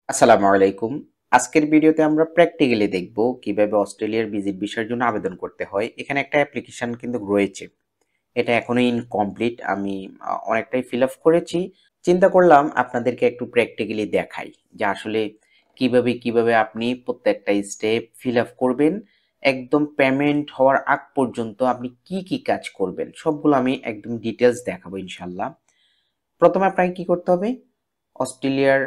আসসালামু আলাইকুম। আজকের ভিডিওতে আমরা প্র্যাকটিক্যালি দেখব কিভাবে অস্ট্রেলিয়ার ভিজিট ভিসার জন্য আবেদন করতে হয়। এখানে একটা অ্যাপ্লিকেশন কিন্তু রয়েছে। এটা এখনো ইনকমপ্লিট। আমি অনেকটাই ফিল আপ করেছি। চিন্তা করলাম আপনাদেরকে একটু প্র্যাকটিক্যালি দেখাই যে আসলে কিভাবে আপনি প্রত্যেকটা স্টেপ ফিল আপ করবেন। একদম পেমেন্ট হওয়ার আগ পর্যন্ত আপনি কি কাজ করবেন সবগুলো আমি একদম ডিটেইলস দেখাবো ইনশাআল্লাহ। প্রথমে আপনাকে কি করতে হবে? অস্ট্রেলিয়ার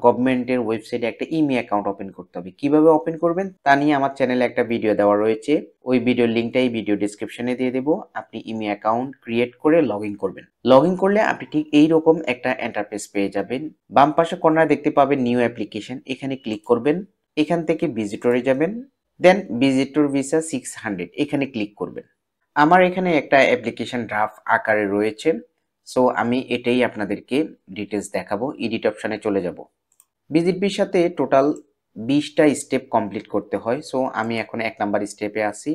গভর্নমেন্টের ওয়েবসাইটে একটা ইমেইল অ্যাকাউন্ট ওপেন করতে হবে। কিভাবে ওপেন করবেন তা নিয়ে আমার চ্যানেলে একটা ভিডিও দেওয়া রয়েছে। ওই ভিডিওর লিংকটা এই ভিডিও ডেসক্রিপশনে দিয়ে দেব। আপনি ইমেইল অ্যাকাউন্ট ক্রিয়েট করে লগইন করবেন। লগইন করলে আপনি ঠিক এইরকম একটা ইন্টারফেস পেয়ে যাবেন। বাম পাশে কর্নারে দেখতে পাবেন নিউ অ্যাপ্লিকেশন। এখানে ক্লিক করবেন। এখান থেকে ভিজিটরে যাবেন। দেন ভিজিটর ভিসা 600 এখানে ক্লিক করবেন। আমার এখানে একটা অ্যাপ্লিকেশন ড্রাফট আকারে রয়েছে। সো আমি এটাই আপনাদেরকে ডিটেলস দেখাবো। এডিট অপশনে চলে যাব। ভিজিট ভিসাতে টোটাল 20টা স্টেপ কমপ্লিট করতে হয়। সো আমি এখন 1 নাম্বার স্টেপে আছি।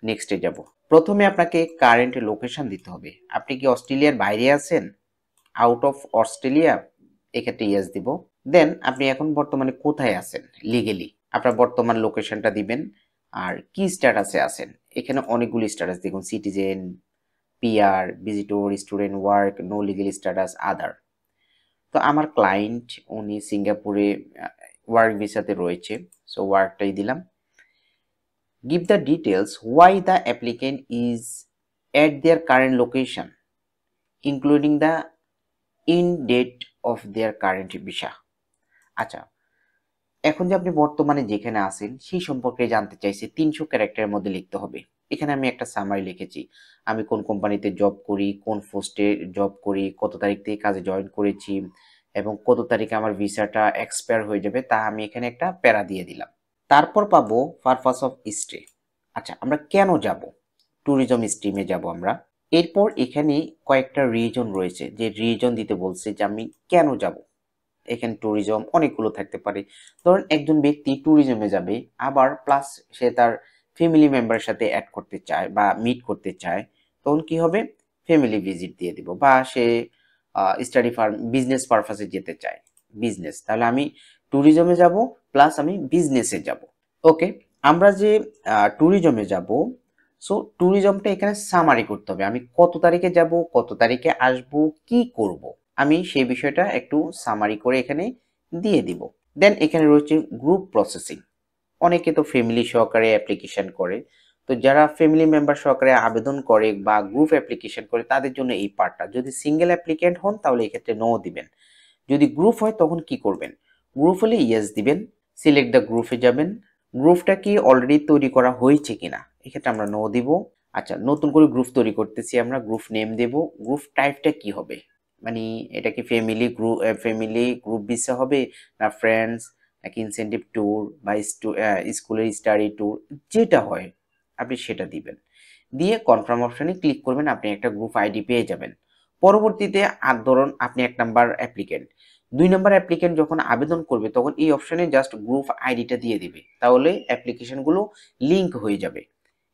নেক্সটে যাব। প্রথমে আপনাকে কারেন্ট লোকেশন দিতে হবে। আপনি কি অস্ট্রেলিয়ার বাইরে আছেন? Out of Australia? এক্ষেত্রে ইয়েস দিব। দেন আপনি এখন বর্তমানে কোথায় আছেন লিগেলি? আপনার বর্তমান লোকেশনটা দিবেন। আর কি স্ট্যাটাসে আছেন? এখানে অনেকগুলি স্ট্যাটাস দেখুন, citizen, PR, visitor, student, work, no legal status, other. তো আমার ক্লায়েন্ট উনি সিঙ্গাপুরে ওয়ার্ক ভিসাতে রয়েছে। সো ওয়ার্কটাই দিলাম। Give the details why the applicant is at their current location including the in date of their current visa. আচ্ছা, এখন যে আপনি বর্তমানে যেখানে আছেন সেই সম্পর্কে জানতে চাইছে 300 ক্যারেক্টারের মধ্যে লিখতে হবে। এখানে আমি একটা সামারি লিখেছি। আমি কোন কোম্পানিতে জব করি, কোন পোস্টে জব করি, কত তারিখ থেকে কাজে জয়েন করেছি এবং কত তারিখে আমার ভিসাটা এক্সপায়ার হয়ে যাবে তা আমি এখানে একটা প্যারা দিয়ে দিলাম। তারপর পাবো পারপাস অফ স্টে। আচ্ছা, আমরা কেন যাব? ট্যুরিজম স্ট্রিমে যাব আমরা। এরপর এখানে কয়েকটা রিজন রয়েছে যে রিজন দিতে বলছে যে আমি কেন যাব। এখানে ট্যুরিজম অনেকগুলো থাকতে পারে। ধরুন একজন ব্যক্তি ট্যুরিজমে যাবে, আবার প্লাস সে তার ফ্যামিলি মেম্বারের সাথে অ্যাড করতে চায় বা মিট করতে চায়, তখন কি হবে? ফ্যামিলি ভিজিট দিয়ে দিব। বা সে স্টাডি বিজনেস পারপাসে যেতে চায়, বিজনেস, তাহলে আমি ট্যুরিজমে যাব প্লাস আমি বিজনেসে যাব। ওকে, আমরা যে ট্যুরিজমে যাব, সো ট্যুরিজমটা এখানে সামারি করতে হবে। আমি কত তারিখে যাব, কত তারিখে আসব, কি করব, আমি সেই বিষয়টা একটু সামারি করে এখানে দিয়ে দিব। দেন এখানে রয়েছে গ্রুপ প্রসেসিং। অনেকে তো ফ্যামিলি সহকারে অ্যাপ্লিকেশন করে। তো যারা ফ্যামিলি মেম্বার সহকারে আবেদন করে বা গ্রুপ অ্যাপ্লিকেশন করে তাদের জন্য এই পার্টটা। যদি সিঙ্গেল অ্যাপ্লিকেন্ট হন তাহলে এক্ষেত্রে নো দিবেন। যদি গ্রুপ হয় তখন কি করবেন? গ্রুপ হলে ইয়েস দিবেন। সিলেক্ট দ্য গ্রুপে যাবেন। গ্রুপটা কি অলরেডি তৈরি করা হয়েছে কিনা, এক্ষেত্রে আমরা নো দিব। আচ্ছা, নতুন করে গ্রুপ তৈরি করতেছি আমরা, গ্রুপ নেম দেব। গ্রুপ টাইপটা কি হবে? মানে এটা কি ফ্যামিলি গ্রুপ ভিসা হবে, না ফ্রেন্ডস, নাকি ইনসেনটিভ ট্যুর বা স্কুলের স্টাডি ট্যুর, যেটা হয় আপনি সেটা দিবেন। দিয়ে কনফার্ম অপশনে ক্লিক করবেন, আপনি একটা গ্রুপ আইডি পেয়ে যাবেন। পরবর্তীতে আর ধরুন আপনি 1 নাম্বার অ্যাপ্লিকেন্ট, 2 নাম্বার অ্যাপ্লিকেন্ট যখন আবেদন করবে তখন এই অপশনে জাস্ট গ্রুপ আইডিটা দিয়ে দিবে, তাহলে অ্যাপ্লিকেশনগুলো লিংক হয়ে যাবে।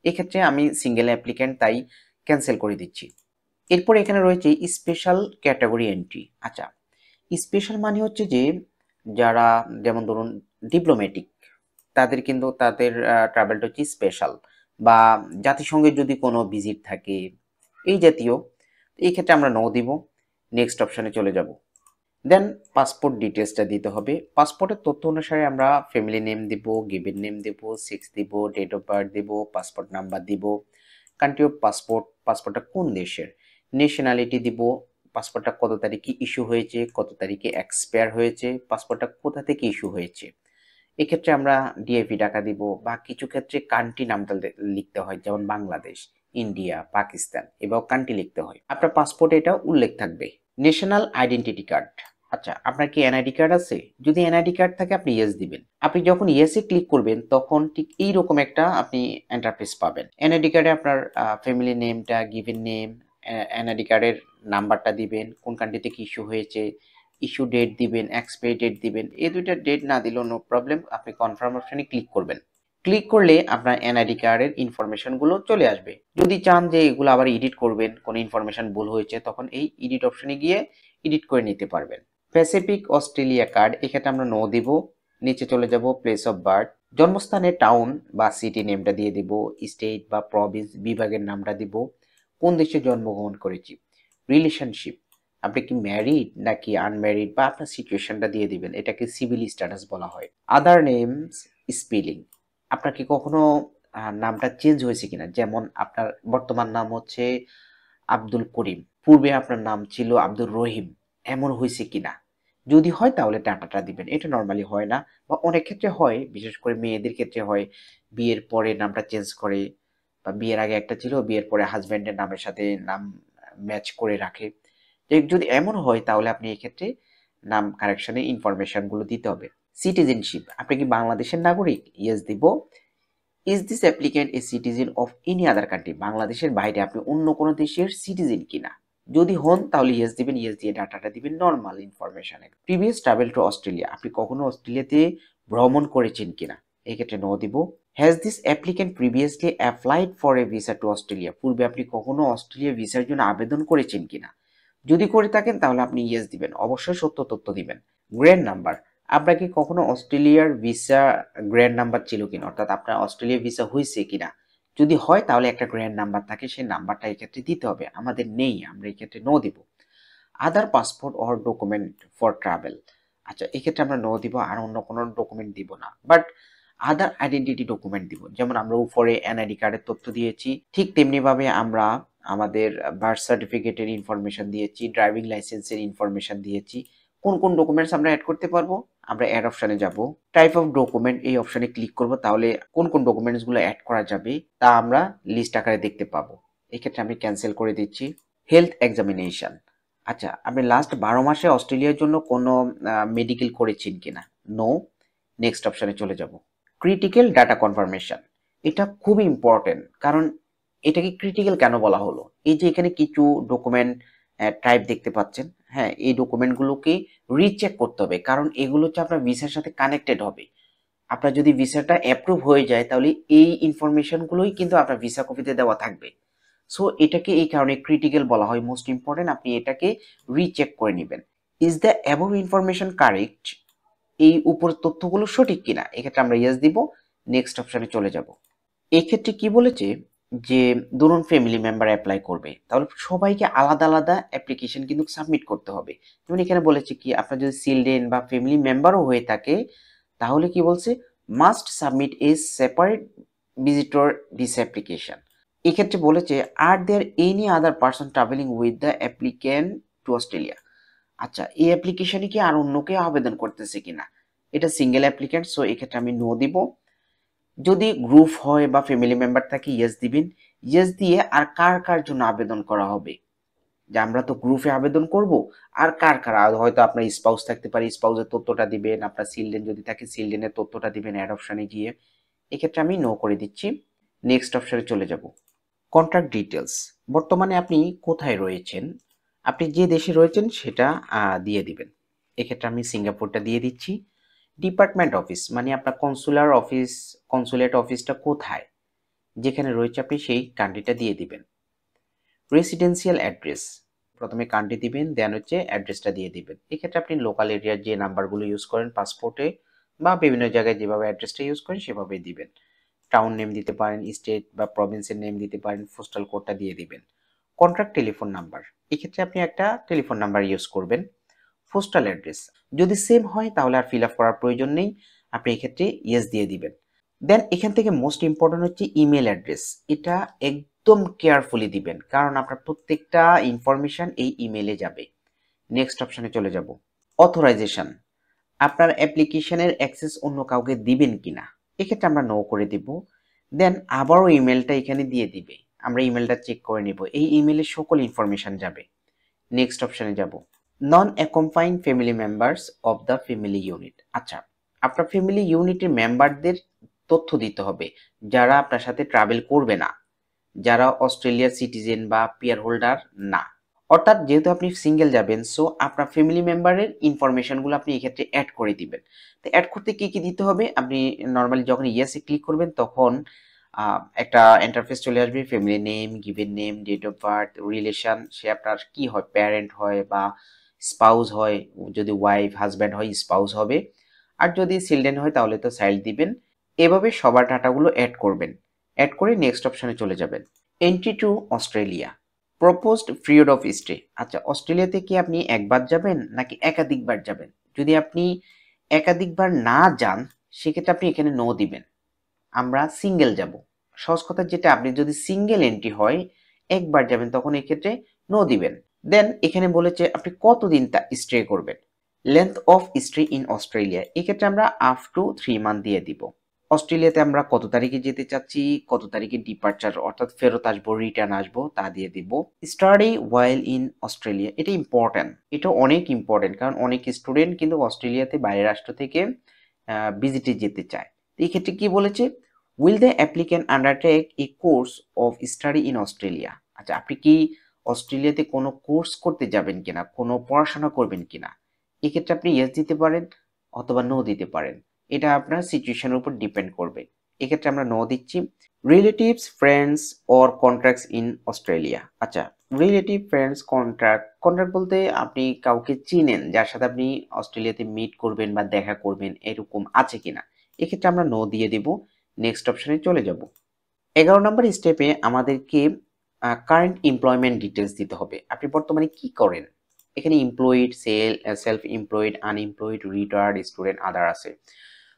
এক্ষেত্রে আমি সিঙ্গেল অ্যাপ্লিকেন্ট তাই ক্যান্সেল করে দিচ্ছি। এরপর এখানে রয়েছে স্পেশাল ক্যাটাগরি এন্ট্রি। আচ্ছা, স্পেশাল মানে হচ্ছে যে যারা, যেমন ধরুন ডিপ্লোম্যাটিক, তাদের কিন্তু তাদের ট্রাভেলটা হচ্ছে স্পেশাল, বা জাতিসংঘের যদি কোনো ভিজিট থাকে এই জাতীয়, এই ক্ষেত্রে আমরা নো দিব। নেক্সট অপশনে চলে যাব। দেন পাসপোর্ট ডিটেলসটা দিতে হবে। পাসপোর্টের তথ্য অনুসারে আমরা ফ্যামিলি নেম দিব, গিভেন নেম দিব, সেক্স দিব, ডেট অফ বার্থ দিব, পাসপোর্ট নাম্বার দিব, কান্ট্রি অফ পাসপোর্ট, পাসপোর্টটা কোন দেশের, ন্যাশনালিটি দিব, পাসপোর্টটা কত তারিখে ইস্যু হয়েছে, কত তারিখে এক্সপায়ার হয়েছে, পাসপোর্টটা কোথা থেকে ইস্যু হয়েছে। এক্ষেত্রে আমরা ডিএভি টাকা দিব, বা কিছু ক্ষেত্রে কান্ট্রি নামটা লিখতে হয়, যেমন বাংলাদেশ, ইন্ডিয়া, পাকিস্তান, এবার কান্ট্রি লিখতে হয়। আপনার পাসপোর্টে এটা উল্লেখ থাকবে। National identity card. আচ্ছা, আপনার কি এনআইডি কার্ড আছে? যদি এনআইডি কার্ড থাকে আপনি ইয়েস দিবেন। আপনি যখন ইয়েসে ক্লিক করবেন তখন ঠিক এইরকম একটা আপনি ইন্টারফেস পাবেন। এনআইডি কার্ডে আপনার ফ্যামিলি নেমটা, গিভেন নেম, এনআইডি কার্ডের নাম্বারটা দিবেন, কোন কান্ট্রি থেকে ইস্যু হয়েছে, ইস্যু ডেট দিবেন, এক্সপায়ারি ডেট দিবেন। এই দুইটা ডেট না দিলেও নো প্রবলেম, আপনি কনফার্ম অপশনে ক্লিক করবেন। ক্লিক করলে আপনার এনআইডি কার্ডের ইনফরমেশনগুলো চলে আসবে। যদি চান যে এগুলো আবার এডিট করবেন, কোনো ইনফরমেশন ভুল হয়েছে, তখন এই এডিট অপশনে গিয়ে এডিট করে নিতে পারবেন। প্যাসিফিক অস্ট্রেলিয়া কার্ড, এক্ষেত্রে আমরা নো দিব। নিচে চলে যাব প্লেস অফ বার্থ, জন্মস্থানে টাউন বা সিটি নেমটা দিয়ে দিব, স্টেট বা প্রভিন্স বিভাগের নামটা দিব, কোন দেশে জন্মগ্রহণ করেছি, রিলেশনশিপ আপনি কি ম্যারিড নাকি আনম্যারিড বা আপনার সিচুয়েশনটা দিয়ে দিবেন, এটাকে সিভিল স্ট্যাটাস বলা হয়। আদার নেমস স্পেলিং, আপনার কি কখনো নামটা চেঞ্জ হয়েছে কিনা, যেমন আপনার বর্তমান নাম হচ্ছে আব্দুল করিম, পূর্বে আপনার নাম ছিল আব্দুর রহিম, এমন হয়েছে কিনা। যদি হয় তাহলে ডাটাটা দিবেন, এটা নর্মালি হয় না বা অনেক ক্ষেত্রে হয়, বিশেষ করে মেয়েদের ক্ষেত্রে হয়, বিয়ের পরে নামটা চেঞ্জ করে বা বিয়ের আগে একটা ছিল, বিয়ের পরে হাজব্যান্ডের নামের সাথে নাম ম্যাচ করে রাখে। যদি এমন হয় তাহলে আপনি এক্ষেত্রে নাম কারেকশনে ইনফরমেশনগুলো দিতে হবে। সিটিজেনশিপ, আপনি কি বাংলাদেশের নাগরিক, ইয়েস দিব। Is this applicant a citizen of any other country, বাংলাদেশের বাইরে আপনি অন্য কোনো দেশের সিটিজেন কিনা, যদি হন তাহলে ইয়েস দিবেন, ইয়েস দিয়ে ডাটাটা দিবেন নর্মাল ইনফরমেশনে। প্রিভিয়াস ট্রাভেল টু অস্ট্রেলিয়া, আপনি কখনো অস্ট্রেলিয়াতে ভ্রমণ করেছেন কিনা, এক্ষেত্রে নো দিব। Has this applicant previously applied for a visa to Australia, পূর্বে আপনি কখনো অস্ট্রেলিয়া ভিসার জন্য আবেদন করেছেন কিনা, যদি করে থাকেন তাহলে আপনি ইয়েস দিবেন, অবশ্যই সত্য তথ্য দিবেন। গ্র্যান্ড নাম্বার, আপনার কি কখনো অস্ট্রেলিয়ার ভিসা গ্র্যান্ড নাম্বার ছিল কিনা, অর্থাৎ আপনার অস্ট্রেলিয়া ভিসা হয়েছে কিনা, যদি হয় তাহলে একটা গ্র্যান্ড নাম্বার থাকে, সেই নাম্বারটা এক্ষেত্রে দিতে হবে, আমাদের নেই, আমরা এক্ষেত্রে নো দিব। Other passport or document for travel, আচ্ছা এক্ষেত্রে আমরা নো দিব, আর অন্য কোনো ডকুমেন্ট দিব না, বাট আদার আইডেন্টিটি ডকুমেন্ট দিব। যেমন আমরা উপরে এনআইডি কার্ডের তথ্য দিয়েছি, ঠিক তেমনি ভাবে আমরা আমাদের বার্থ সার্টিফিকেটের ইনফরমেশন দিয়েছি, ড্রাইভিং লাইসেন্সের ইনফরমেশন দিয়েছি। কোন কোন ডকুমেন্টস আমরা অ্যাড করতে পারবো, আমরা অ্যাড অপশনে যাব, টাইপ অফ ডকুমেন্ট এই অপশনে ক্লিক করব, তাহলে কোন কোন ডকুমেন্টসগুলো অ্যাড করা যাবে তা আমরা লিস্ট আকারে দেখতে পাবো। এক্ষেত্রে আমি ক্যান্সেল করে দিচ্ছি। হেলথ এক্সামিনেশন, আচ্ছা আপনি লাস্ট 12 মাসে অস্ট্রেলিয়ার জন্য কোনো মেডিকেল করেছেন কিনা, নো। নেক্সট অপশনে চলে যাব। ক্রিটিক্যাল ডাটা কনফার্মেশন, এটা খুবই ইম্পর্টেন্ট, কারণ এটাকে ক্রিটিক্যাল কেন বলা হলো, এই যে এখানে কিছু ডকুমেন্ট টাইপ দেখতে পাচ্ছেন, হ্যাঁ এই ডকুমেন্টগুলোকে রিচেক করতে হবে, কারণ এগুলো হচ্ছে আপনার ভিসার সাথে কানেক্টেড হবে। আপনার যদি ভিসাটা অ্যাপ্রুভ হয়ে যায় তাহলে এই ইনফরমেশনগুলোই কিন্তু আপনার ভিসা কপিতে দেওয়া থাকবে। সো এটাকে এই কারণে ক্রিটিক্যাল বলা হয়, মোস্ট ইম্পর্টেন্ট, আপনি এটাকে রিচেক করে নেবেন। Is the above information correct, এই উপরের তথ্যগুলো সঠিক কিনা, এক্ষেত্রে আমরা ইয়েস দিব। নেক্সট অপশনে চলে যাব। এক্ষেত্রে কি বলেছে যে ধরুন ফ্যামিলি মেম্বার অ্যাপ্লাই করবে, তাহলে সবাইকে আলাদা আলাদা অ্যাপ্লিকেশন কিন্তু সাবমিট করতে হবে। যেমন এখানে বলেছে কি আপনার যদি চিলড্রেন বা ফ্যামিলি মেম্বারও হয়ে থাকে তাহলে কি বলছে, must submit a separate visitor visa application. এক্ষেত্রে বলেছে are there any other person travelling with the applicant to Australia, আচ্ছা এই অ্যাপ্লিকেশনে কি আর অন্য কেউ আবেদন করতেছে কিনা, এটা সিঙ্গেল অ্যাপ্লিক্যান্ট, সো এক্ষেত্রে আমি নো দিব। যদি গ্রুপ হয় বা ফ্যামিলি মেম্বার থাকে ইয়েস দিবেন, ইয়েস দিয়ে আর কার কার জন্য আবেদন করা হবে, যে আমরা তো গ্রুপে আবেদন করব, আর কার কার, আর হয়তো আপনার স্পাউস থাকতে পারে স্পাউসের তথ্যটা দিবেন, আপনার চিলড্রেন যদি থাকে চিলড্রেনের তথ্যটা দিবেন অ্যাড অপশনে গিয়ে। এক্ষেত্রে আমি নো করে দিচ্ছি। নেক্সট অপশনে চলে যাব। কন্ট্যাক্ট ডিটেলস, বর্তমানে আপনি কোথায় রয়েছেন, আপনি যে দেশে রয়েছেন সেটা দিয়ে দিবেন। এক্ষেত্রে আমি সিঙ্গাপুরটা দিয়ে দিচ্ছি। ডিপার্টমেন্ট অফিস মানে আপনার কনসুলার অফিস, কনসুলেট অফিসটা কোথায়, যেখানে রয়েছে আপনি সেই কান্ট্রিটা দিয়ে দিবেন। রেসিডেন্সিয়াল অ্যাড্রেস, প্রথমে কান্ট্রি দিবেন দেন হচ্ছে অ্যাড্রেসটা দিয়ে দিবেন। এক্ষেত্রে আপনি লোকাল এরিয়ার যে নাম্বারগুলো ইউজ করেন পাসপোর্টে বা বিভিন্ন জায়গায় যেভাবে অ্যাড্রেসটা ইউজ করেন সেভাবেই দিবেন। টাউন নেম দিতে পারেন, স্টেট বা প্রভিন্সের নেম দিতে পারেন, পোস্টাল কোডটা দিয়ে দিবেন। কন্ট্যাক্ট টেলিফোন নাম্বার, এক্ষেত্রে আপনি একটা টেলিফোন নাম্বার ইউজ করবেন। পোস্টাল অ্যাড্রেস যদি সেম হয় তাহলে আর ফিল আপ করার প্রয়োজন নেই, আপনি এক্ষেত্রে ইয়েস দিয়ে দিবেন। দেন এখান থেকে মোস্ট ইম্পর্টেন্ট হচ্ছে ইমেল অ্যাড্রেস, এটা একদম কেয়ারফুলি দিবেন কারণ আপনার প্রত্যেকটা ইনফরমেশন এই ইমেলে যাবে। নেক্সট অপশনে চলে যাব। অথরাইজেশন, আপনার অ্যাপ্লিকেশনের অ্যাক্সেস অন্য কাউকে দিবেন কিনা, এক্ষেত্রে আমরা নো করে দিব। দেন আবারও ইমেলটা এখানে দিয়ে দিবে, আমরা ইমেলটা চেক করে নিব, এই ইমেলে সকল ইনফরমেশন যাবে। নেক্সট অপশনে যাব। Non accompanied family members of the family unit, আচ্ছা আপনার ফ্যামিলি ইউনিটের মেম্বারদের তথ্য দিতে হবে যারা আপনার সাথে ট্রাভেল করবে না, যারা অস্ট্রেলিয়ার সিটিজেন বা পিআর হোল্ডার না, অর্থাৎ যেহেতু আপনি সিঙ্গেল যাবেন সো আপনার ফ্যামিলি মেম্বারের ইনফরমেশনগুলো আপনি এক্ষেত্রে অ্যাড করে দিবেন। তো অ্যাড করতে কি কি দিতে হবে, আপনি নর্মালি যখন ইয়েসে ক্লিক করবেন তখন একটা ইন্টারফেস চলে আসবে, family name, given name, date of birth, relation, সে আপনার কি হয় প্যারেন্ট হয় বা স্পাউস হয়, যদি ওয়াইফ হাজব্যান্ড হয় স্পাউস হবে, আর যদি চিলড্রেন হয় তাহলে তো চাইল্ড দিবেন। এভাবে সবার ডাটাগুলো অ্যাড করবেন, অ্যাড করে নেক্সট অপশনে চলে যাবেন। Entry to Australia, proposed period of stay. আচ্ছা, অস্ট্রেলিয়াতে কি আপনি একবার যাবেন নাকি একাধিকবার যাবেন? যদি আপনি একাধিকবার না যান সেক্ষেত্রে আপনি এখানে নো দিবেন। আমরা সিঙ্গেল যাব। সহজ কথা যেটা, আপনি যদি সিঙ্গেল এন্ট্রি হয় একবার যাবেন তখন এক্ষেত্রে নো দিবেন। দেন এখানে বলেছে আপনি কতদিন তা স্টে করবেন। Length of stay in Australia, এক্ষেত্রে আমরা আপ টু 3 মান্থ দিয়ে দিব। অস্ট্রেলিয়াতে আমরা কত তারিখে যেতে চাচ্ছি, কত তারিখে ডিপার্চার অর্থাৎ ফেরত আসবো, রিটার্ন আসবো তা দিয়ে দিব। স্টাডি ওয়াইল ইন অস্ট্রেলিয়া, এটা ইম্পর্টেন্ট, এটা অনেক ইম্পর্টেন্ট, কারণ অনেক স্টুডেন্ট কিন্তু অস্ট্রেলিয়াতে বাইরের রাষ্ট্র থেকে ভিজিটে যেতে চায়। এই ক্ষেত্রে কি বলেছে, will the applicant undertake A course of study in Australia. আচ্ছা, আপনি কি অস্ট্রেলিয়াতে কোনো কোর্স করতে যাবেন কিনা, কোনো পড়াশোনা করবেন কিনা? এক্ষেত্রে আপনি ইয়েস দিতে পারেন অথবা নো দিতে পারেন, এটা আপনার সিচুয়েশনের উপর ডিপেন্ড করবে। এক্ষেত্রে আমরা নো দিচ্ছি। Relatives, friends or contracts in Australia. আচ্ছা, রিলেটিভ, ফ্রেন্ডস, কন্ট্রাক্ট বলতে আপনি কাউকে চিনেন যার সাথে আপনি অস্ট্রেলিয়াতে মিট করবেন বা দেখা করবেন, এরকম আছে কিনা? এক্ষেত্রে আমরা নো দিয়ে দেব, নেক্সট অপশনে চলে যাব। 11 নম্বর স্টেপে আমাদেরকে কারেন্ট এমপ্লয়মেন্ট ডিটেলস দিতে হবে। আপনি বর্তমানে কি করেন? এখানে employed, self employed, unemployed, retired, student, other আছে।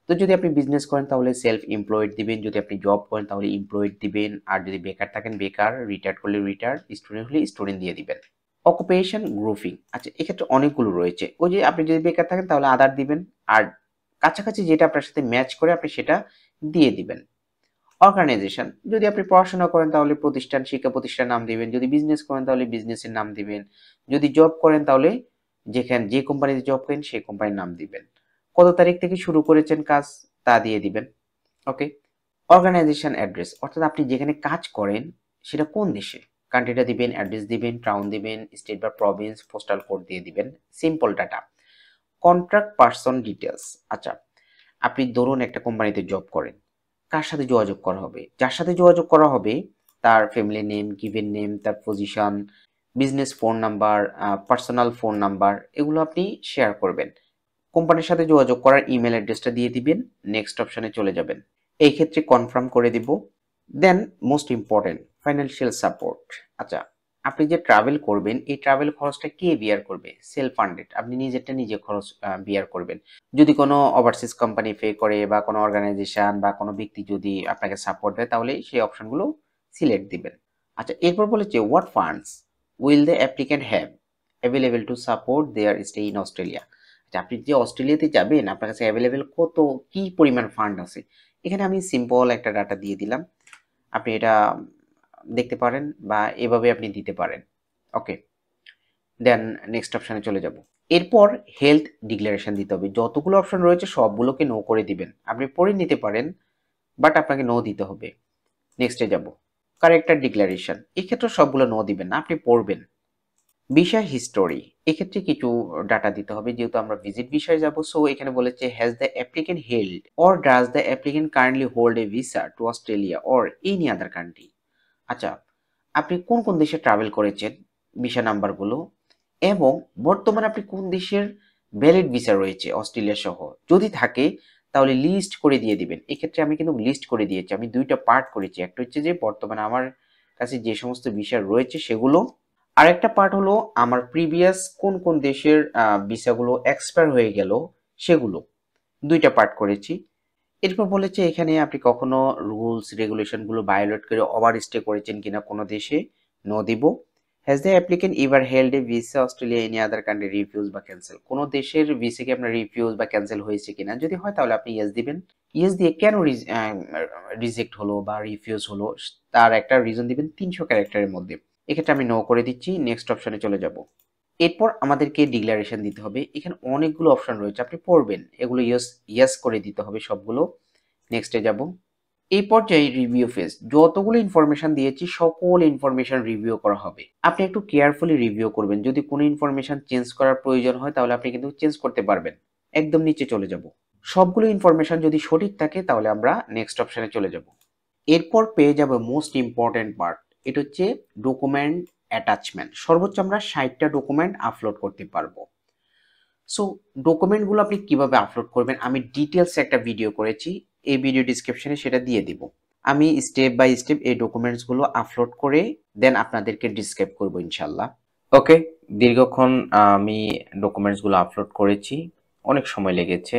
তো যদি আপনি বিজনেস করেন তাহলে সেলফ এমপ্লয়েড দিবেন, যদি আপনি জব করেন তাহলে এমপ্লয়েড দিবেন, আর যদি বেকার থাকেন বেকার, রিটায়ার্ড করলে রিটায়ার্ড, স্টুডেন্ট হলে স্টুডেন্ট দিয়ে দিবেন। অকুপেশন গ্রুপিং, আচ্ছা এক্ষেত্রে অনেকগুলো রয়েছে। ওই যে আপনি যদি বেকার থাকেন তাহলে আদার দিবেন, আর কাছাকাছি যেটা আপনার সাথে ম্যাচ করে আপনি সেটা দিয়ে দিবেন। অর্গানাইজেশন, যদি আপনি পড়াশোনা করেন তাহলে প্রতিষ্ঠান, শিক্ষা প্রতিষ্ঠান নাম দিবেন, যদি বিজনেস করেন তাহলে বিজনেসের নাম দিবেন, যদি জব করেন তাহলে যে কোম্পানিতে জব করেন সেই কোম্পানির নাম দিবেন, কত তারিখ থেকে শুরু করেছেন কাজ তা দিয়ে দিবেন। ওকে। অর্গানাইজেশন অ্যাড্রেস, অর্থাৎ আপনি যেখানে কাজ করেন সেটা কোন দেশে, কান্ট্রিটা দিবেন, অ্যাড্রেস দিবেন, টাউন দিবেন, স্টেট বা প্রভিন্স, পোস্টাল কোড দিয়ে দিবেন। Simple data. Contract person details, আচ্ছা আপনি ধরুন একটা কোম্পানিতে জব করেন, কার সাথে যোগাযোগ করা হবে? যার সাথে যোগাযোগ করা হবে তার ফ্যামিলি নেম, গিভেন নেম, তার position, business phone number, personal phone number, এগুলো আপনি শেয়ার করবেন। কোম্পানির সাথে যোগাযোগ করার ইমেল অ্যাড্রেসটা দিয়ে দিবেন, নেক্সট অপশনে চলে যাবেন। এই ক্ষেত্রে কনফার্ম করে দিব। দেন মোস্ট ইম্পর্টেন্ট, ফাইন্যান্সিয়াল সাপোর্ট। আচ্ছা, আপনি যে ট্রাভেল করবেন এই ট্রাভেল খরচটা কে বিয়ার করবে? সেলফ ফান্ডেড, আপনি নিজেরটা নিজে খরচ বিয়ার করবেন। যদি কোনো ওভারসিজ কোম্পানি পে করে বা কোনো অর্গানাইজেশন বা কোনো ব্যক্তি যদি আপনাকে সাপোর্ট দেয় তাহলে সেই অপশনগুলো সিলেক্ট দিবেন। আচ্ছা, এরপর বলেছে what funds will the applicant have available to support their stay in Australia. আচ্ছা, আপনি যে অস্ট্রেলিয়াতে যাবেন আপনার কাছে অ্যাভেলেবেল কত কি পরিমাণ ফান্ড আছে? এখানে আমি সিম্পল একটা ডাটা দিয়ে দিলাম, আপনি এটা দেখতে পারেন বা এভাবে আপনি দিতে পারেন। ওকে, দেন নেক্সট অপশনে চলে যাব। এরপর হেলথ ডিক্লারেশন দিতে হবে। যতগুলো অপশন রয়েছে সবগুলোকে নো করে দিবেন, আপনি পড়ে নিতে পারেন বাট আপনাকে নো দিতে হবে। নেক্সটে যাব। ক্যারেক্টার ডিক্লারেশন, এক্ষেত্রে সবগুলো নো দিবেন না, আপনি পড়বেন। ভিসা হিস্টোরি, এক্ষেত্রে কিছু ডাটা দিতে হবে যেহেতু আমরা ভিজিট ভিসায় যাব। সো এখানে বলেছে has the applicant held or does the applicant currently hold a visa to Australia or any other country. আচ্ছা, আপনি কোন কোন দেশে ট্রাভেল করেছেন, ভিসা নাম্বারগুলো, এবং বর্তমানে আপনি কোন দেশের ভ্যালিড ভিসা রয়েছে অস্ট্রেলিয়া সহ, যদি থাকে তাহলে লিস্ট করে দিয়ে দিবেন। এক্ষেত্রে আমি কিন্তু লিস্ট করে দিয়েছি, আমি দুইটা পার্ট করেছি, একটা হচ্ছে যে বর্তমানে আমার কাছে যে সমস্ত ভিসা রয়েছে সেগুলো, আরেকটা পার্ট হলো আমার প্রিভিয়াস কোন কোন দেশের ভিসাগুলো এক্সপায়ার হয়ে গেল সেগুলো, দুইটা পার্ট করেছি। এরপর বলেছে এখানে আপনি কখনো রুলস রেগুলেশনগুলো ভায়োলেট করে ওভার স্টে করেছেন কিনা কোনো দেশে, নো দিব। Has the applicant ever held a visa Australia any other country refuse বা ক্যান্সেল, কোনো দেশের ভিসা কি আপনার রিফিউজ বা ক্যান্সেল হয়েছে কিনা, যদি হয় তাহলে আপনি ইয়েস দিবেন। ইয়েস দিয়ে কেন রিজেক্ট হলো বা রিফিউজ হলো তার একটা রিজন দিবেন 300 ক্যারেক্টারের মধ্যে। এক্ষেত্রে আমি নো করে দিচ্ছি, নেক্সট অপশনে চলে যাব। এরপর আমাদেরকে ডিক্লারেশন দিতে হবে, এখানে অনেকগুলো অপশন রয়েছে আপনি পড়বেন, এগুলো ইয়েস ইয়েস করে দিতে হবে সবগুলো। নেক্সটে যাব। এই পর্যায়ে রিভিউ ফেজ, যতগুলো ইনফরমেশন দিয়েছি সকল ইনফরমেশন রিভিউ করা হবে। আপনি একটু কেয়ারফুলি রিভিউ করবেন, যদি কোনো ইনফরমেশন চেঞ্জ করার প্রয়োজন হয় তাহলে আপনি কিন্তু চেঞ্জ করতে পারবেন। একদম নিচে চলে যাব। সবগুলো ইনফরমেশন যদি সঠিক থাকে তাহলে আমরা নেক্সট অপশনে চলে যাব। এরপর পেয়ে যাব মোস্ট ইম্পর্টেন্ট পার্ট, এটা হচ্ছে ডকুমেন্ট অ্যাটাচমেন্ট। সর্বোচ্চ আমরা 60টা ডকুমেন্ট আপলোড করতে পারবো। সো ডকুমেন্টগুলো আপনি কিভাবে আপলোড করবেন আমি ডিটেলস একটা ভিডিও করেছি, এই ভিডিও ডিসক্রিপশনে সেটা দিয়ে দিব। আমি স্টেপ বাই স্টেপ এই ডকুমেন্টসগুলো আপলোড করে দেন আপনাদেরকে ডিসক্রাইব করব ইনশাল্লাহ। ওকে, দীর্ঘক্ষণ আমি ডকুমেন্টসগুলো আপলোড করেছি, অনেক সময় লেগেছে।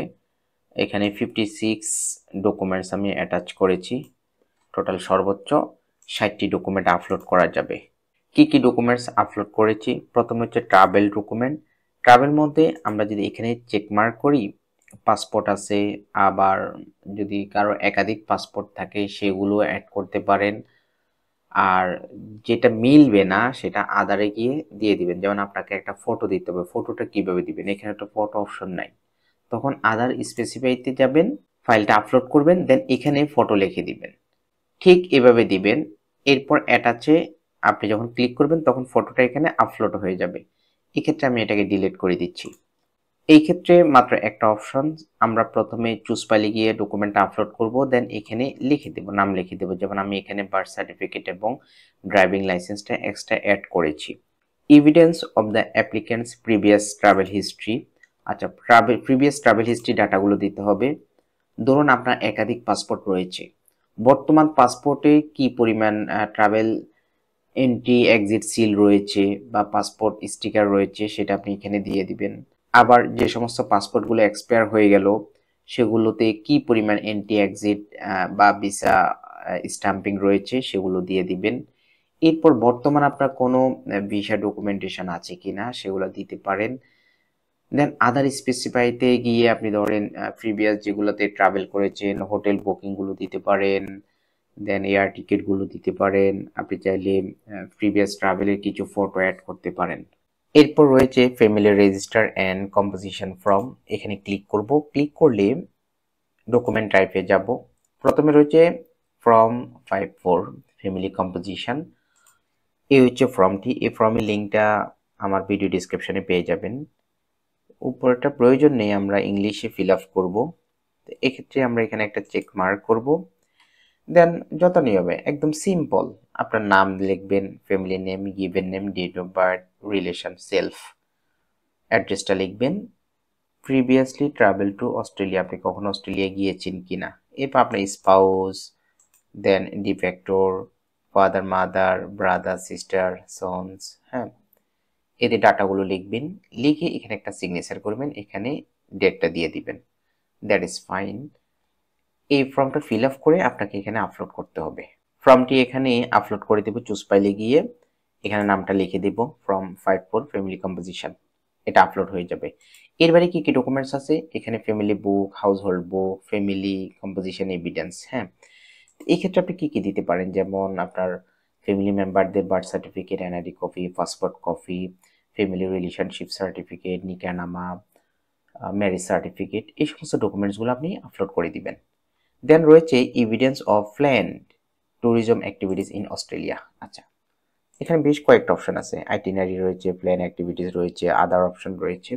এখানে 56 ডকুমেন্টস আমি অ্যাটাচ করেছি। টোটাল সর্বোচ্চ 60টি ডকুমেন্ট আপলোড করা যাবে। কি কি ডকুমেন্টস আপলোড করেছি? প্রথমে হচ্ছে ট্রাভেল ডকুমেন্ট। ট্রাভেল মধ্যে আমরা যদি এখানে চেকমার্ক করি, পাসপোর্ট আছে, আবার যদি কারো একাধিক পাসপোর্ট থাকে সেগুলো অ্যাড করতে পারেন। আর যেটা মিলবে না সেটা আধারে গিয়ে দিয়ে দিবেন। যেমন আপনাকে একটা ফটো দিতে হবে, ফটোটা কিভাবে দিবেন? এখানে তো ফটো অপশন নাই। তখন আধার স্পেসিফাইতে যাবেন, ফাইলটা আপলোড করবেন, দেন এখানে ফটো লিখে দিবেন। ঠিক এভাবে দিবেন। এরপর অ্যাটাচে আপনি যখন ক্লিক করবেন তখন ফটোটা এখানে আপলোড হয়ে যাবে। এক্ষেত্রে আমি এটাকে ডিলিট করে দিচ্ছি। এই ক্ষেত্রে মাত্র একটা অপশন, আমরা প্রথমে চুজ ফাইলে গিয়ে ডকুমেন্টটা আপলোড করব, দেন এখানে লিখে দেব, নাম লিখে দেব। যেমন আমি এখানে বার্থ সার্টিফিকেট এবং ড্রাইভিং লাইসেন্সটা এক্সট্রা অ্যাড করেছি। Evidence of the applicants previous travel history. আচ্ছা, প্রিভিয়াস ট্রাভেল হিস্ট্রি ডাটাগুলো দিতে হবে। ধরুন আপনার একাধিক পাসপোর্ট রয়েছে, বর্তমান পাসপোর্টে কি পরিমাণ ট্রাভেল এন্ট্রি এক্সিট সিল রয়েছে বা পাসপোর্ট স্টিকার রয়েছে সেটা আপনি এখানে দিয়ে দিবেন। আবার যে সমস্ত পাসপোর্টগুলো এক্সপায়ার হয়ে গেল সেগুলোতে কি পরিমাণ এন্ট্রি এক্সিট বা ভিসা স্ট্যাম্পিং রয়েছে সেগুলো দিয়ে দিবেন। এরপর বর্তমান আপনার কোনো ভিসা ডকুমেন্টেশন আছে কিনা সেগুলো দিতে পারেন। দেন আদার স্পেসিফাইতে গিয়ে আপনি ধরেন প্রিভিয়াস যেগুলোতে ট্রাভেল করেছেন হোটেল বুকিংগুলো দিতে পারেন, দেন এয়ার টিকিটগুলো দিতে পারেন। আপনি চাইলে প্রিভিয়াস ট্রাভেলের কিছু ফটো অ্যাড করতে পারেন। এরপর রয়েছে family register and composition form. এখানে ক্লিক করব। ক্লিক করলে ডকুমেন্ট টাইপে যাব। প্রথমে রয়েছে ফর্ম 54 ফ্যামিলি কম্পোজিশন। এই হচ্ছে ফর্মটি। এই ফর্মের লিঙ্কটা আমার ভিডিও ডিসক্রিপশনে পেয়ে যাবেন। উপরটা প্রয়োজন নেই, আমরা ইংলিশে ফিল আপ করবো। এক্ষেত্রে আমরা এখানে একটা চেক মার্ক করব। দেন যত নিয়মে একদম সিম্পল, আপনার নাম লিখবেন, family name, given name, date of birth, relation, self, অ্যাড্রেসটা লিখবেন। প্রিভিয়াসলি ট্রাভেল টু অস্ট্রেলিয়া, আপনি কখনো অস্ট্রেলিয়া গিয়েছেন কিনা। এরপর আপনার spouse, then de facto, father, mother, brother, sister, sons, হ্যাঁ, এদের ডাটাগুলো লিখবেন। লিখে এখানে একটা সিগনেচার করবেন, এখানে ডেটটা দিয়ে দিবেন। That is fine. এই ফর্মটা ফিল আপ করে আপনাকে এখানে আপলোড করতে হবে। ফর্মটি এখানে আপলোড করে দেব। চুজ ফাইলে গিয়ে এখানে নামটা লিখে দেব, ফর্ম 54 ফ্যামিলি কম্পোজিশন। এটা আপলোড হয়ে যাবে। এরবারে কি কি ডকুমেন্টস আছে এখানে? ফ্যামিলি বুক, হাউস হোল্ড বুক, ফ্যামিলি কম্পোজিশন এভিডেন্স। হ্যাঁ, এই ক্ষেত্রে আপনি কি কি দিতে পারেন? যেমন আপনার ফ্যামিলি মেম্বারদের birth certificate, NID copy, passport copy, family relationship certificate, নিকানামা, ম্যারেজ সার্টিফিকেট, এই সমস্ত ডকুমেন্টসগুলো আপনি আপলোড করে দিবেন। দেন রয়েছে evidence of planned tourism activities in Australia. আচ্ছা, এখানে বেশ কয়েকটা অপশন আছে, আইটিনারি রয়েছে, প্ল্যান অ্যাক্টিভিটিস রয়েছে, আদার অপশন রয়েছে।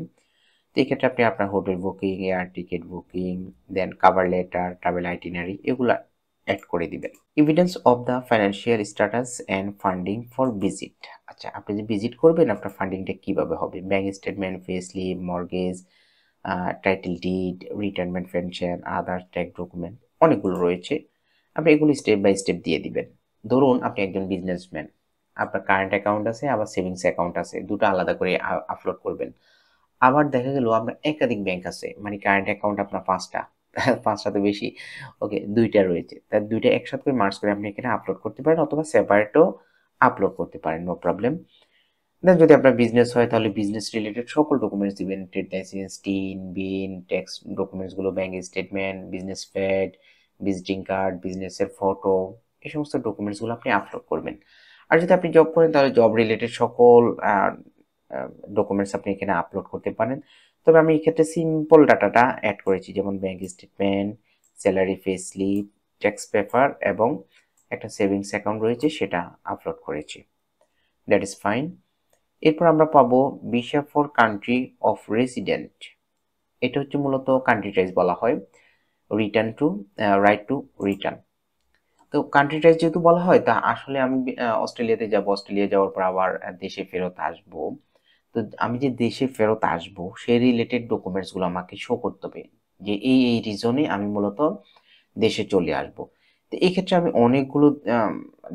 তো এক্ষেত্রে আপনি আপনার hotel booking, air ticket booking, then cover letter, travel itinerary, এগুলা অ্যাড করে দিবেন। Evidence of the financial status and funding for visit. আচ্ছা, আপনি যে ভিজিট করবেন আপনার ফান্ডিংটা কিভাবে হবে? Bank statement, pay slip, mortgage, title deed, retirement pension, other tax document, অনেকগুলো রয়েছে। আপনি এগুলো স্টেপ বাই স্টেপ দিয়ে দিবেন। ধরুন আপনি একজন বিজনেসম্যান, আপনার কারেন্ট অ্যাকাউন্ট আছে আবার সেভিংস অ্যাকাউন্ট আছে, দুটো আলাদা করে আপলোড করবেন। আবার দেখা গেল আপনার একাধিক ব্যাংক আছে, মানে কারেন্ট অ্যাকাউন্ট আপনার 5টা, 5টা তো বেশি, ওকে 2টা রয়েছে, তার 2টা একসাথে করে মার্জ করে আপনি এখানে আপলোড করতে পারেন অথবা সেপারেটও আপলোড করতে পারেন, নো প্রবলেম। দেন যদি আপনার বিজনেস হয় তাহলে বিজনেস রিলেটেড সকল ডকুমেন্টস দিবেন, ট্রেড লাইসেন্স, টিন, বিন, ট্যাক্স ডকুমেন্টসগুলো, bank statement, business pad, visiting card, বিজনেসের ফটো, এই সমস্ত ডকুমেন্টসগুলো আপনি আপলোড করবেন। আর যদি আপনি জব করেন তাহলে জব রিলেটেড সকল ডকুমেন্টস আপনি এখানে আপলোড করতে পারেন। তবে আমি এক্ষেত্রে সিম্পল ডাটাটা অ্যাড করেছি, যেমন bank statement, salary pay slip, tax paper এবং একটা সেভিংস অ্যাকাউন্ট রয়েছে সেটা আপলোড করেছি। That is fine. এরপর আমরা পাবো visa for country of resident. এটা হচ্ছে মূলত কান্ট্রি টাইজ বলা হয়, return to right to return. তো কান্ট্রি টাইজ যেহেতু বলা হয় তা আসলে আমি অস্ট্রেলিয়াতে যাব, অস্ট্রেলিয়া যাওয়ার পর আবার দেশে ফেরত আসবো, তো আমি যে দেশে ফেরত আসবো সেই রিলেটেড ডকুমেন্টসগুলো আমাকে শো করতে হবে যে এই রিজনে আমি মূলত দেশে চলে আসবো। তো এই ক্ষেত্রে আমি অনেকগুলো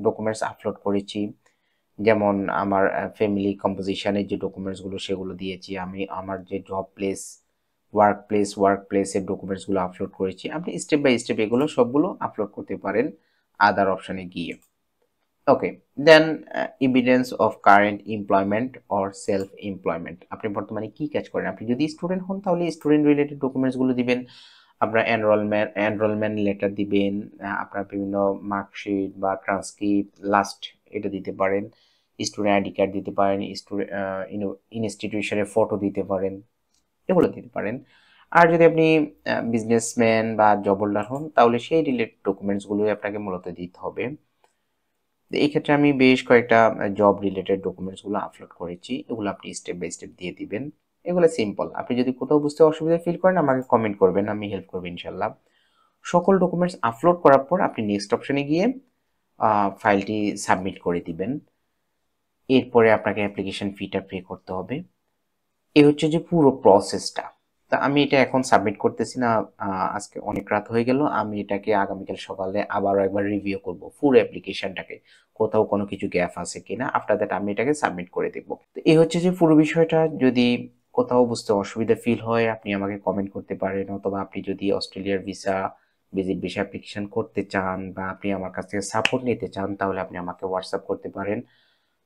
ডকুমেন্টস আপলোড করেছি, যেমন আমার ফ্যামিলি কম্পোজিশনের যে ডকুমেন্টসগুলো সেগুলো দিয়েছি, আমি আমার যে জব প্লেস ওয়ার্ক প্লেসের ডকুমেন্টসগুলো আপলোড করেছি। আপনি স্টেপ বাই স্টেপ এগুলো সবগুলো আপলোড করতে পারেন আদার অপশনে গিয়ে। Okay, then evidence of current employment or self employment, আপনি বর্তমানে কি কাজ করেন। আপনি যদি স্টুডেন্ট হন তাহলে স্টুডেন্ট রিলেটেড ডকুমেন্টসগুলো দিবেন, আপনার এনরোলমেন্ট লেটার দিবেন, আপনার বিভিন্ন মার্কশিট বা ট্রান্সক্রিপ্ট লাস্ট এটা দিতে পারেন, স্টুডেন্ট আইডি কার্ড দিতে পারেন, ইনস্টিটিউশনের ফটো দিতে পারেন, এগুলো দিতে পারেন। আর যদি আপনি বিজনেসম্যান বা জব হোল্ডার হন তাহলে সেই রিলেটেড ডকুমেন্টসগুলোই আপনাকে মূলত দিতে হবে। এই ক্ষেত্রে আমি বেশ কয়েকটা জব রিলেটেড ডকুমেন্টসগুলো আপলোড করেছি, এগুলো আপনি স্টেপ বাই স্টেপ দিয়ে দিবেন। এগুলো সিম্পল, আপনি যদি কোথাও বুঝতে অসুবিধা ফিল করেন আমাকে কমেন্ট করবেন, আমি হেল্প করবো ইনশাল্লাহ। সকল ডকুমেন্টস আপলোড করার পর আপনি নেক্সট অপশনে গিয়ে ফাইলটি সাবমিট করে দিবেন। এরপরে আপনাকে অ্যাপ্লিকেশন ফিটা পে করতে হবে। এই হচ্ছে যে পুরো প্রসেসটা। তা আমি এটা এখন সাবমিট করতেছি না, আজকে অনেক রাত হয়ে গেল, আমি এটাকে আগামীকাল সকালে আবারও একবার রিভিউ করব পুরো অ্যাপ্লিকেশনটাকে, কোথাও কোনো কিছু গ্যাপ আছে কিনা। আফটার দ্যাট আমি এটাকে সাবমিট করে দেব। তো এই হচ্ছে যে পুরো বিষয়টা। যদি কোথাও বুঝতে অসুবিধা ফিল হয় আপনি আমাকে কমেন্ট করতে পারেন, অথবা আপনি যদি অস্ট্রেলিয়ার ভিজিট ভিসা অ্যাপ্লিকেশন করতে চান বা আপনি আমার কাছ থেকে সাপোর্ট নিতে চান তাহলে আপনি আমাকে হোয়াটসঅ্যাপ করতে পারেন,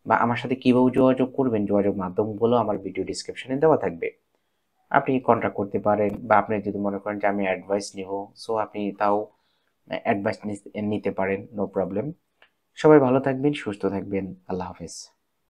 বা আমার সাথে কিভাবে যোগাযোগ করবেন যোগাযোগ মাধ্যমগুলো আমার ভিডিও ডিসক্রিপশনে দেওয়া থাকবে। আপনি কন্ট্যাক্ট করতে পারেন, বা আপনি যদি মনে করেন যে আমি অ্যাডভাইস নিব, সো আপনি তাও অ্যাডভাইস নিতে পারেন, নো প্রবলেম। সবাই ভালো থাকবেন, সুস্থ থাকবেন, আল্লাহ হাফেজ।